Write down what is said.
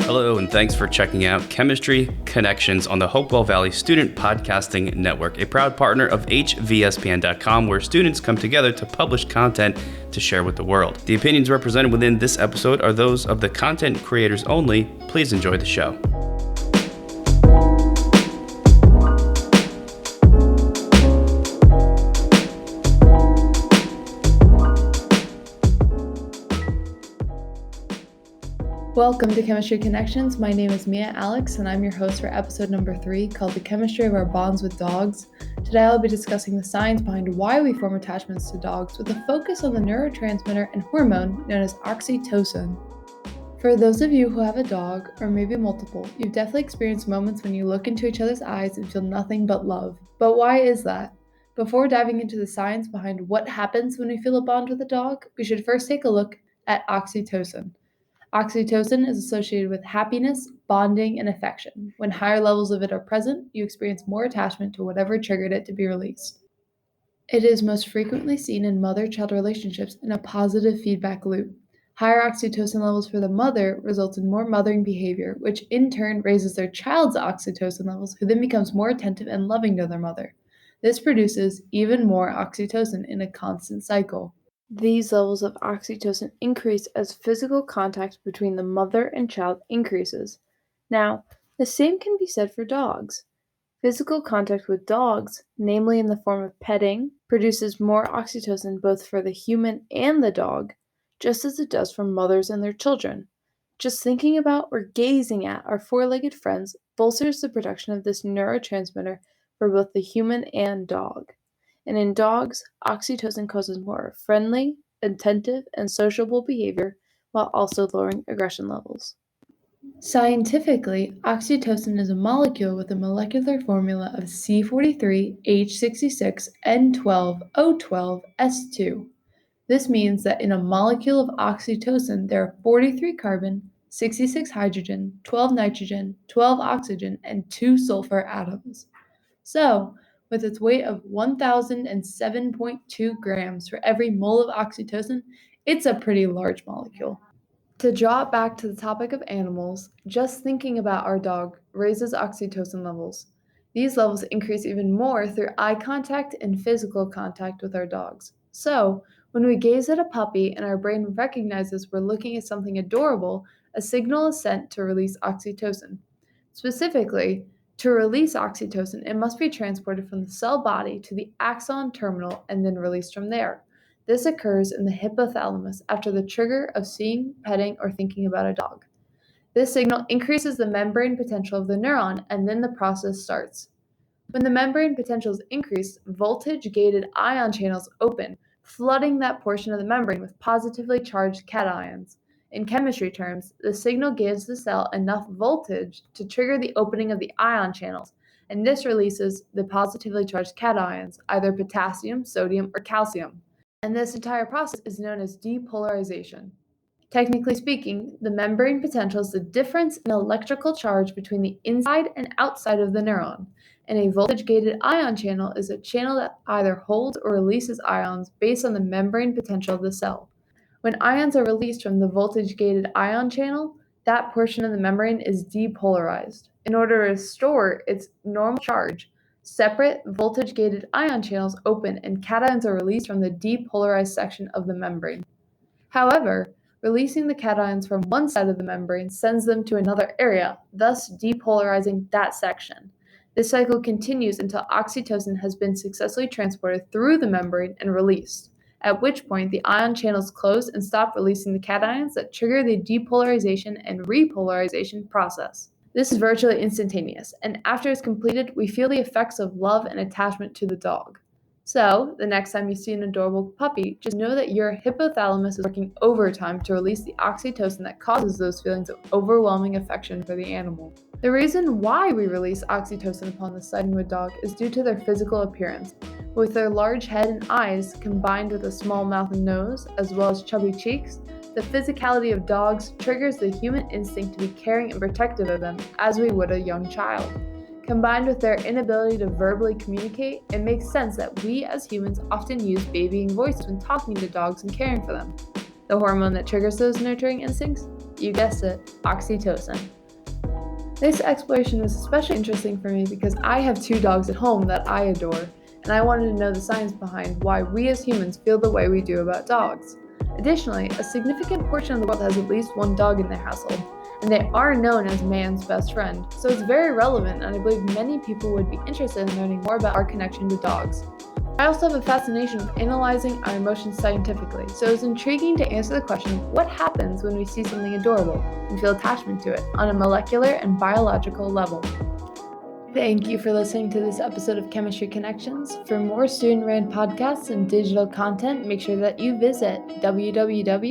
Hello, and thanks for checking out Chemistry Connections on the Hopewell Valley Student Podcasting Network, a proud partner of hvspn.com, where students come together to publish content to share with the world. The opinions represented within this episode are those of the content creators only. Please enjoy the show. Welcome to Chemistry Connections. My name is Mea Allex, and I'm your host for episode number 3 called The Chemistry of Our Bonds with Dogs. Today I'll be discussing the science behind why we form attachments to dogs with a focus on the neurotransmitter and hormone known as oxytocin. For those of you who have a dog, or maybe multiple, you've definitely experienced moments when you look into each other's eyes and feel nothing but love. But why is that? Before diving into the science behind what happens when we feel a bond with a dog, we should first take a look at oxytocin. Oxytocin is associated with happiness, bonding, and affection. When higher levels of it are present, you experience more attachment to whatever triggered it to be released. It is most frequently seen in mother-child relationships in a positive feedback loop. Higher oxytocin levels for the mother results in more mothering behavior, which in turn raises their child's oxytocin levels, who then becomes more attentive and loving to their mother. This produces even more oxytocin in a constant cycle. These levels of oxytocin increase as physical contact between the mother and child increases. Now, the same can be said for dogs. Physical contact with dogs, namely in the form of petting, produces more oxytocin both for the human and the dog, just as it does for mothers and their children. Just thinking about or gazing at our four-legged friends bolsters the production of this neurotransmitter for both the human and dog. And in dogs, oxytocin causes more friendly, attentive, and sociable behavior while also lowering aggression levels. Scientifically, oxytocin is a molecule with a molecular formula of C43H66N12O12S2. This means that in a molecule of oxytocin, there are 43 carbon, 66 hydrogen, 12 nitrogen, 12 oxygen, and 2 sulfur atoms. So, with its weight of 1,007.2 grams for every mole of oxytocin, it's a pretty large molecule. To draw it back to the topic of animals, just thinking about our dog raises oxytocin levels. These levels increase even more through eye contact and physical contact with our dogs. So, when we gaze at a puppy and our brain recognizes we're looking at something adorable, a signal is sent to release oxytocin. Specifically, to release oxytocin, it must be transported from the cell body to the axon terminal and then released from there. This occurs in the hypothalamus after the trigger of seeing, petting, or thinking about a dog. This signal increases the membrane potential of the neuron, and then the process starts. When the membrane potential is increased, voltage-gated ion channels open, flooding that portion of the membrane with positively charged cations. In chemistry terms, the signal gives the cell enough voltage to trigger the opening of the ion channels, and this releases the positively charged cations, either potassium, sodium, or calcium. And this entire process is known as depolarization. Technically speaking, the membrane potential is the difference in electrical charge between the inside and outside of the neuron, and a voltage-gated ion channel is a channel that either holds or releases ions based on the membrane potential of the cell. When ions are released from the voltage-gated ion channel, that portion of the membrane is depolarized. In order to restore its normal charge, separate voltage-gated ion channels open and cations are released from the depolarized section of the membrane. However, releasing the cations from one side of the membrane sends them to another area, thus depolarizing that section. This cycle continues until oxytocin has been successfully transported through the membrane and released, at which point the ion channels close and stop releasing the cations that trigger the depolarization and repolarization process. This is virtually instantaneous, and after it's completed, we feel the effects of love and attachment to the dog. So, the next time you see an adorable puppy, just know that your hypothalamus is working overtime to release the oxytocin that causes those feelings of overwhelming affection for the animal. The reason why we release oxytocin upon the sighting of a dog is due to their physical appearance. With their large head and eyes, combined with a small mouth and nose, as well as chubby cheeks, the physicality of dogs triggers the human instinct to be caring and protective of them as we would a young child. Combined with their inability to verbally communicate, it makes sense that we as humans often use babying voices when talking to dogs and caring for them. The hormone that triggers those nurturing instincts? You guessed it, oxytocin. This exploration was especially interesting for me because I have 2 dogs at home that I adore, and I wanted to know the science behind why we as humans feel the way we do about dogs. Additionally, a significant portion of the world has at least 1 dog in their household, and they are known as man's best friend, so it's very relevant, and I believe many people would be interested in learning more about our connection to dogs. I also have a fascination with analyzing our emotions scientifically, so it was intriguing to answer the question of what happens when we see something adorable and feel attachment to it on a molecular and biological level. Thank you for listening to this episode of Chemistry Connections. For more student-ran podcasts and digital content, make sure that you visit www.hvspn.com.